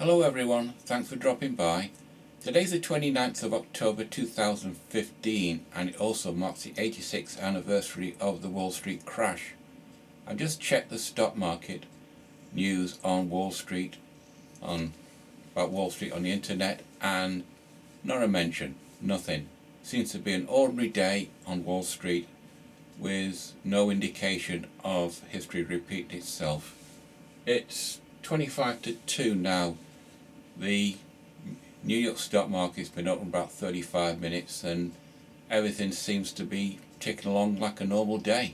Hello everyone, thanks for dropping by. Today's the 29th of October 2015 and it also marks the 86th anniversary of the Wall Street crash. I just checked the stock market news on Wall Street, about Wall Street on the internet, and not a mention, nothing. Seems to be an ordinary day on Wall Street with no indication of history repeating itself. It's 25 to 2 now. The New York stock market's been open about 35 minutes and everything seems to be ticking along like a normal day.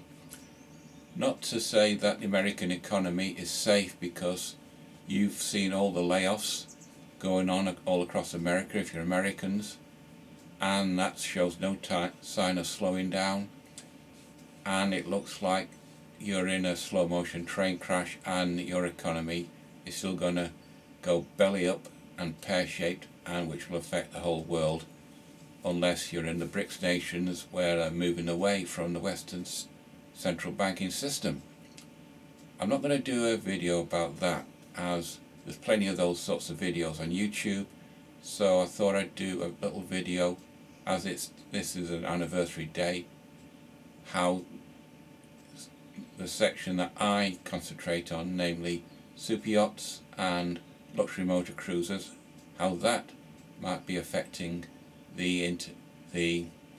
Not to say that the American economy is safe, because you've seen all the layoffs going on all across America if you're Americans, and that shows no sign of slowing down, and it looks like you're in a slow motion train crash and your economy is still going to go belly up and pear-shaped, and which will affect the whole world unless you're in the BRICS nations where they're moving away from the Western central banking system. I'm not going to do a video about that, as there's plenty of those sorts of videos on YouTube, so I thought I'd do a little video, as this is an anniversary day, how the section that I concentrate on, namely super yachts and luxury motor cruisers, how that might be affecting the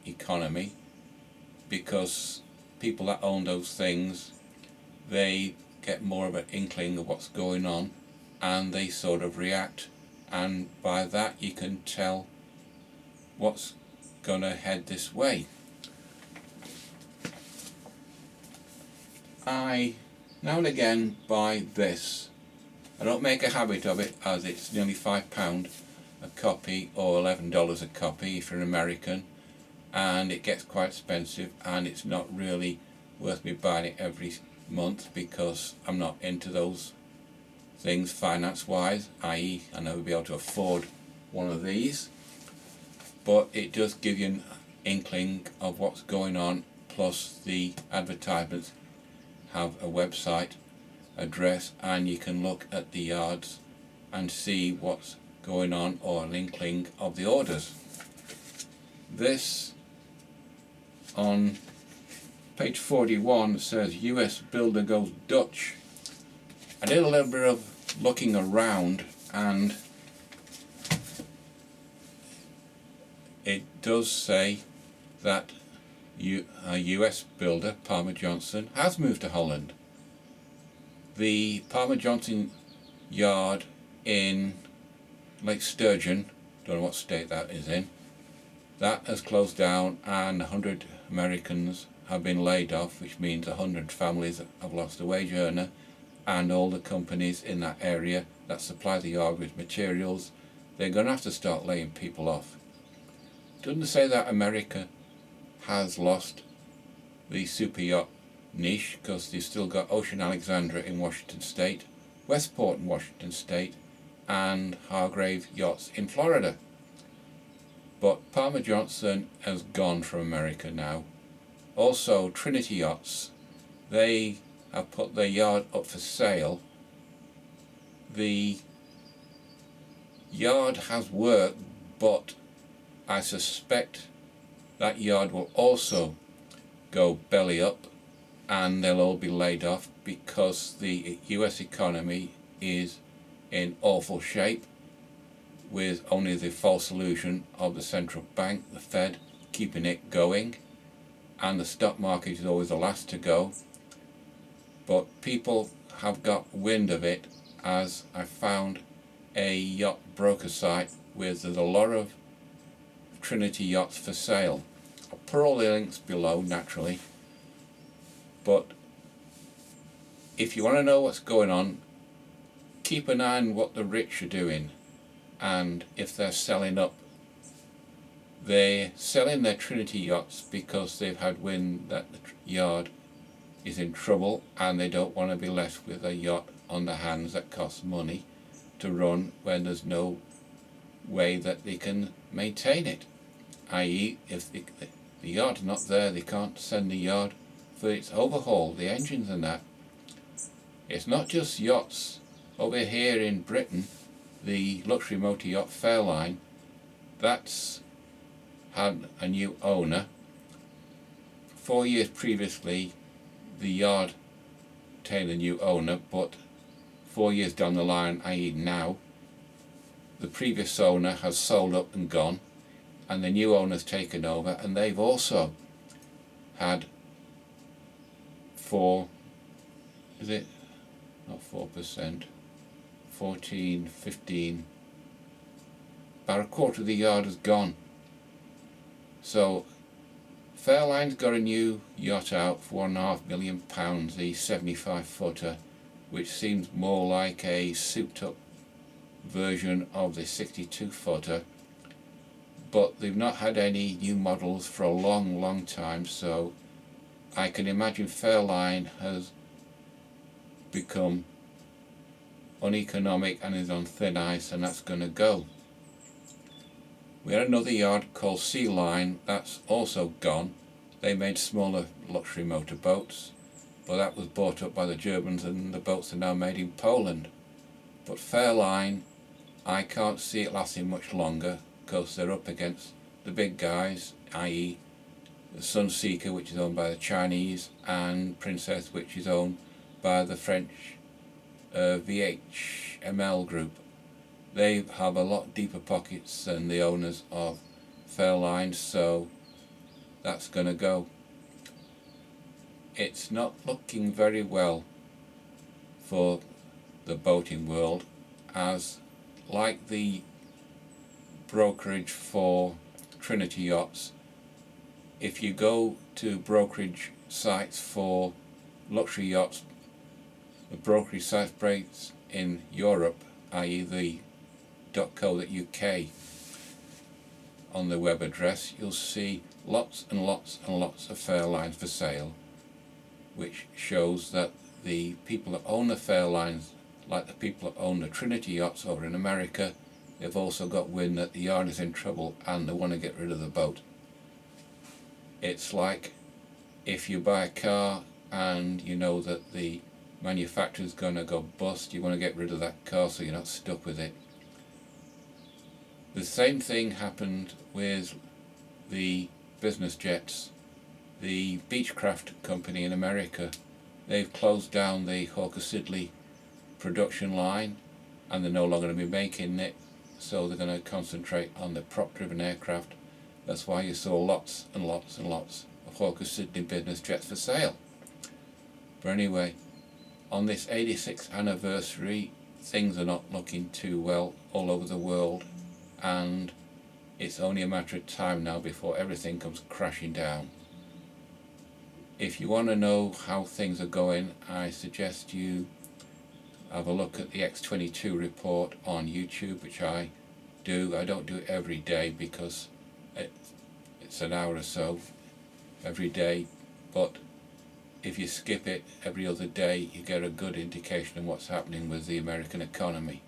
economy, because people that own those things, they get more of an inkling of what's going on and they sort of react, and by that you can tell what's gonna head this way. I now and again buy this. I don't make a habit of it, as it's nearly £5 a copy or $11 a copy if you're an American, and it gets quite expensive, and it's not really worth me buying it every month because I'm not into those things finance wise, i.e. I never be able to afford one of these, but it does give you an inkling of what's going on, plus the advertisements have a website address and you can look at the yards and see what's going on, or an inkling of the orders. This on page 41 says US builder goes Dutch. I did a little bit of looking around and it does say that a US builder, Palmer Johnson, has moved to Holland. The Palmer Johnson yard in Lake Sturgeon, don't know what state that is in, that has closed down and 100 Americans have been laid off, which means 100 families have lost a wage earner, and all the companies in that area that supply the yard with materials, they're going to have to start laying people off. Doesn't say that America has lost the super yacht niche, because they've still got Ocean Alexandra in Washington State, Westport in Washington State, and Hargrave Yachts in Florida. But Palmer Johnson has gone from America now. Also Trinity Yachts, they have put their yard up for sale. The yard has worked, but I suspect that yard will also go belly up and they'll all be laid off, because the US economy is in awful shape, with only the false illusion of the central bank, the Fed, keeping it going, and the stock market is always the last to go. But people have got wind of it, as I found a yacht broker site with there's a lot of Trinity yachts for sale. I'll put all the links below naturally, but if you want to know what's going on, keep an eye on what the rich are doing, and if they're selling up. They're selling their Trinity yachts because they've had wind that the yard is in trouble and they don't want to be left with a yacht on their hands that costs money to run when there's no way that they can maintain it, i.e. if the yard's not there, they can't send the yard for its overhaul, the engines and that. It's not just yachts. Over here in Britain, the luxury motor yacht Fairline, that's had a new owner. 4 years previously the yard obtained a new owner, but 4 years down the line, i.e. now, the previous owner has sold up and gone, and the new owner's taken over, and they've also had is it not 4%, 14, 15, about a quarter of the yard has gone. So Fairline's got a new yacht out for £1.5 million, the 75-footer, which seems more like a souped-up version of the 62-footer, but they've not had any new models for a long time, so I can imagine Fairline has become uneconomic and is on thin ice, and that's going to go. We had another yard called Sea Line, that's also gone. They made smaller luxury motor boats, but that was bought up by the Germans and the boats are now made in Poland. But Fairline, I can't see it lasting much longer because they're up against the big guys, i.e. the Sunseeker, which is owned by the Chinese, and Princess, which is owned by the French VHML group. They have a lot deeper pockets than the owners of Fairline, so that's going to go. It's not looking very well for the boating world, as like the brokerage for Trinity Yachts, if you go to brokerage sites for luxury yachts, the brokerage sites rates in Europe, i.e. the .co.uk on the web address, you'll see lots and lots of Fairlines for sale, which shows that the people that own the Fairlines, like the people that own the Trinity Yachts over in America, they've also got wind that the yard is in trouble and they want to get rid of the boat. It's like if you buy a car and you know that the manufacturer's going to go bust, you want to get rid of that car so you're not stuck with it. The same thing happened with the business jets. The Beechcraft company in America, they've closed down the Hawker Siddeley production line and they're no longer going to be making it, so they're going to concentrate on the prop-driven aircraft. That's why you saw lots and lots of Hawker Siddeley business jets for sale. But anyway, on this 86th anniversary, things are not looking too well all over the world, and it's only a matter of time now before everything comes crashing down. If you want to know how things are going, I suggest you have a look at the X22 report on YouTube, which I do. I don't do it every day because it's an hour or so every day, but if you skip it every other day, you get a good indication of what's happening with the American economy.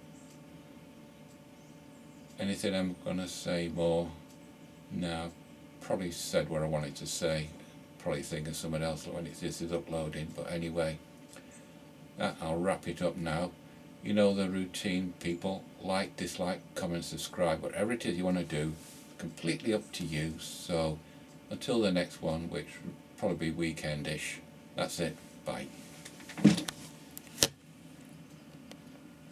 Anything I'm going to say more? No, probably said what I wanted to say. Probably think of someone else when this is uploading, but anyway, I'll wrap it up now. You know the routine, people. Like, dislike, comment, subscribe, whatever it is you want to do, completely up to you. So until the next one, which will probably be weekendish, that's it. Bye.